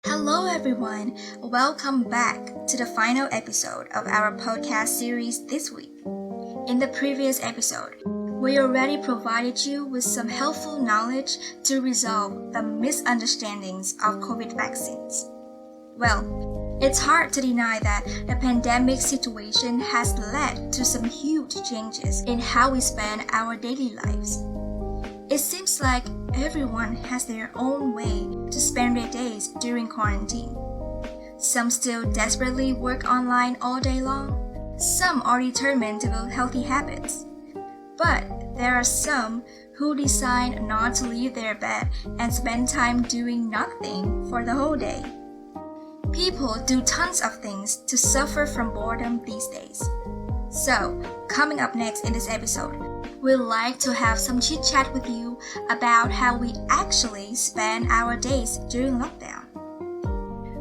Hello, everyone. Welcome back to the final episode of our podcast series this week. In the previous episode, we already provided you with some helpful knowledge to resolve the misunderstandings of COVID vaccines. Well, it's hard to deny that the pandemic situation has led to some huge changes in how we spend our daily lives. It seems like everyone has their own way to spend their days during quarantine. Some still desperately work online all day long. Some are determined to build healthy habits. But there are some who decide not to leave their bed and spend time doing nothing for the whole day. People do tons of things to suffer from boredom these days. So, coming up next in this episode, we'd like to have some chit-chat with you about how we actually spend our days during lockdown.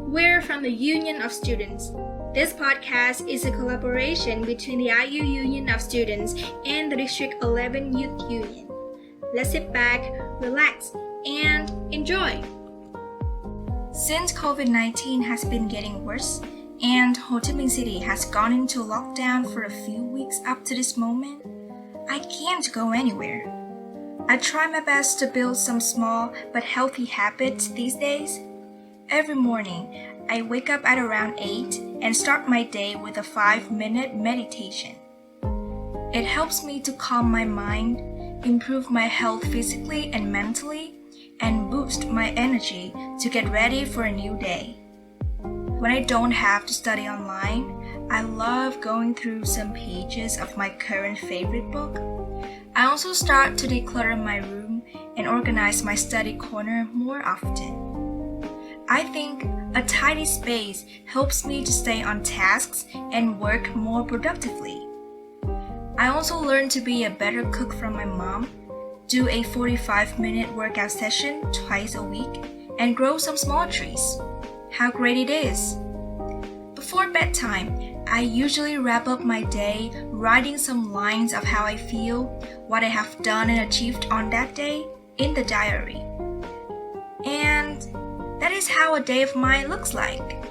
We're from the Union of Students. This podcast is a collaboration between the IU Union of Students and the District 11 Youth Union. Let's sit back, relax, and enjoy! Since COVID-19 has been getting worse, and Ho Chi Minh City has gone into lockdown for a few weeks up to this moment, I can't go anywhere. I try my best to build some small but healthy habits these days. Every morning, I wake up at around 8 and start my day with a 5-minute meditation. It helps me to calm my mind, improve my health physically and mentally, and boost my energy to get ready for a new day. When I don't have to study online, I love going through some pages of my current favorite book. I also start to declutter my room and organize my study corner more often. I think a tidy space helps me to stay on tasks and work more productively. I also learned to be a better cook from my mom, do a 45-minute workout session twice a week, and grow some small trees. How great it is! Before bedtime, I usually wrap up my day writing some lines of how I feel, what I have done and achieved on that day in the diary. And that is how a day of mine looks like.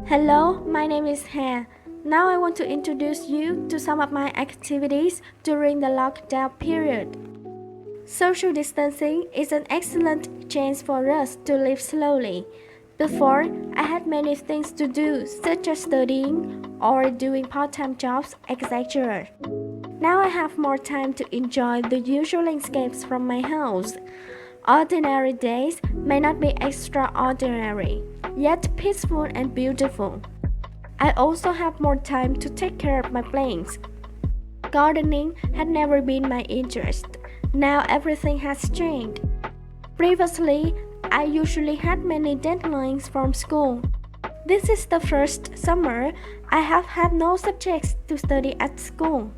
Hello, my name is Han. Now I want to introduce you to some of my activities during the lockdown period. Social distancing is an excellent chance for us to live slowly. Before, I had many things to do, such as studying or doing part-time jobs, etc. Now I have more time to enjoy the usual escapes from my house. Ordinary days may not be extraordinary, yet peaceful and beautiful. I also have more time to take care of my plants. Gardening had never been my interest. Now everything has changed. Previously, I usually had many deadlines from school. This is the first summer I have had no subjects to study at school.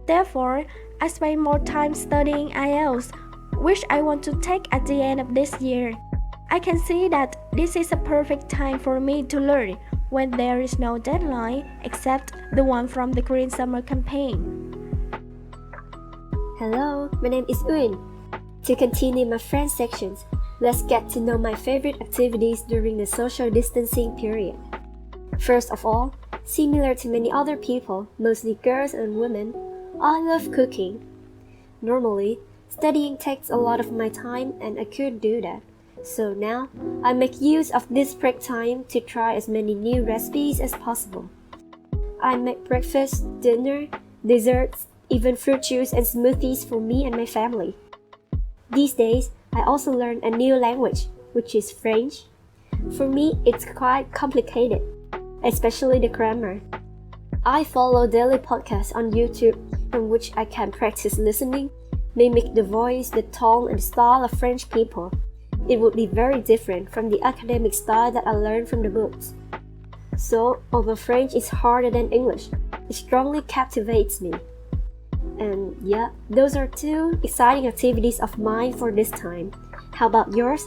Therefore, I spend more time studying IELTS, which I want to take at the end of this year. I can see that this is a perfect time for me to learn when there is no deadline except the one from the Korean Summer Campaign. Hello, my name is Uyên. To continue my friend sections, let's get to know my favorite activities during the social distancing period. First of all, similar to many other people, mostly girls and women, I love cooking. Normally, studying takes a lot of my time and I couldn't do that. So now, I make use of this break time to try as many new recipes as possible. I make breakfast, dinner, desserts, even fruit juice and smoothies for me and my family. These days, I also learned a new language, which is French. For me, it's quite complicated, especially the grammar. I follow daily podcasts on YouTube from which I can practice listening, mimic the voice, the tone, and style of French people. It would be very different from the academic style that I learned from the books. So, although French is harder than English, it strongly captivates me. And yeah, those are two exciting activities of mine for this time. How about yours?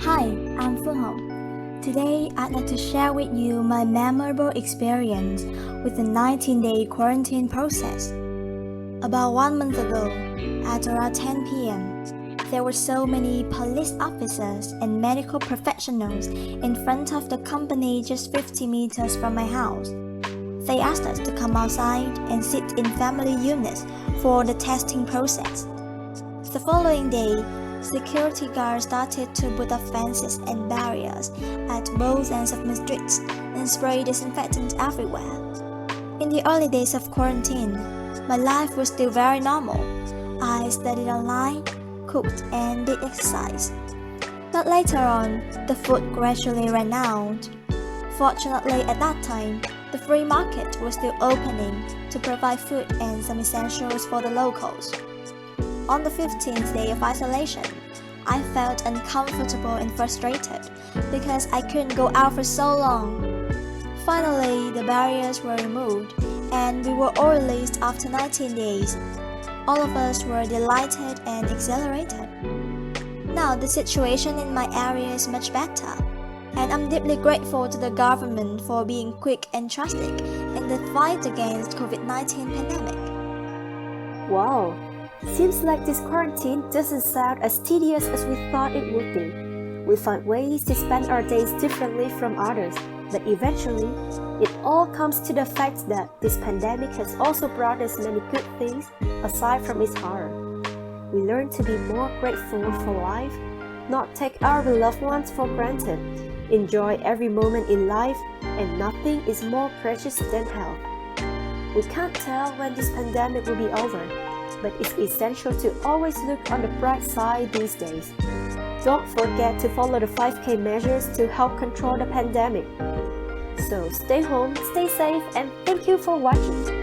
Hi, I'm Phương Hồng. Today, I'd like to share with you my memorable experience with the 19-day quarantine process. About 1 month ago, at around 10 p.m., there were so many police officers and medical professionals in front of the company just 50 meters from my house. They asked us to come outside and sit in family units for the testing process. The following day, security guards started to put up fences and barriers at both ends of my streets and spray disinfectant everywhere. In the early days of quarantine, my life was still very normal. I studied online, cooked and did exercise. But later on, the food gradually ran out. Fortunately, at that time, the free market was still opening to provide food and some essentials for the locals. On the 15th day of isolation, I felt uncomfortable and frustrated because I couldn't go out for so long. Finally, the barriers were removed and we were all released after 19 days. All of us were delighted and exhilarated. Now the situation in my area is much better, and I'm deeply grateful to the government for being quick and trusting in the fight against COVID-19 pandemic. Wow! Seems like this quarantine doesn't sound as tedious as we thought it would be. We find ways to spend our days differently from others, but eventually, it all comes to the fact that this pandemic has also brought us many good things aside from its horror. We learn to be more grateful for life, not take our beloved ones for granted, enjoy every moment in life, and nothing is more precious than health. We can't tell when this pandemic will be over, but it's essential to always look on the bright side these days. Don't forget to follow the 5K measures to help control the pandemic. So stay home, stay safe, and thank you for watching.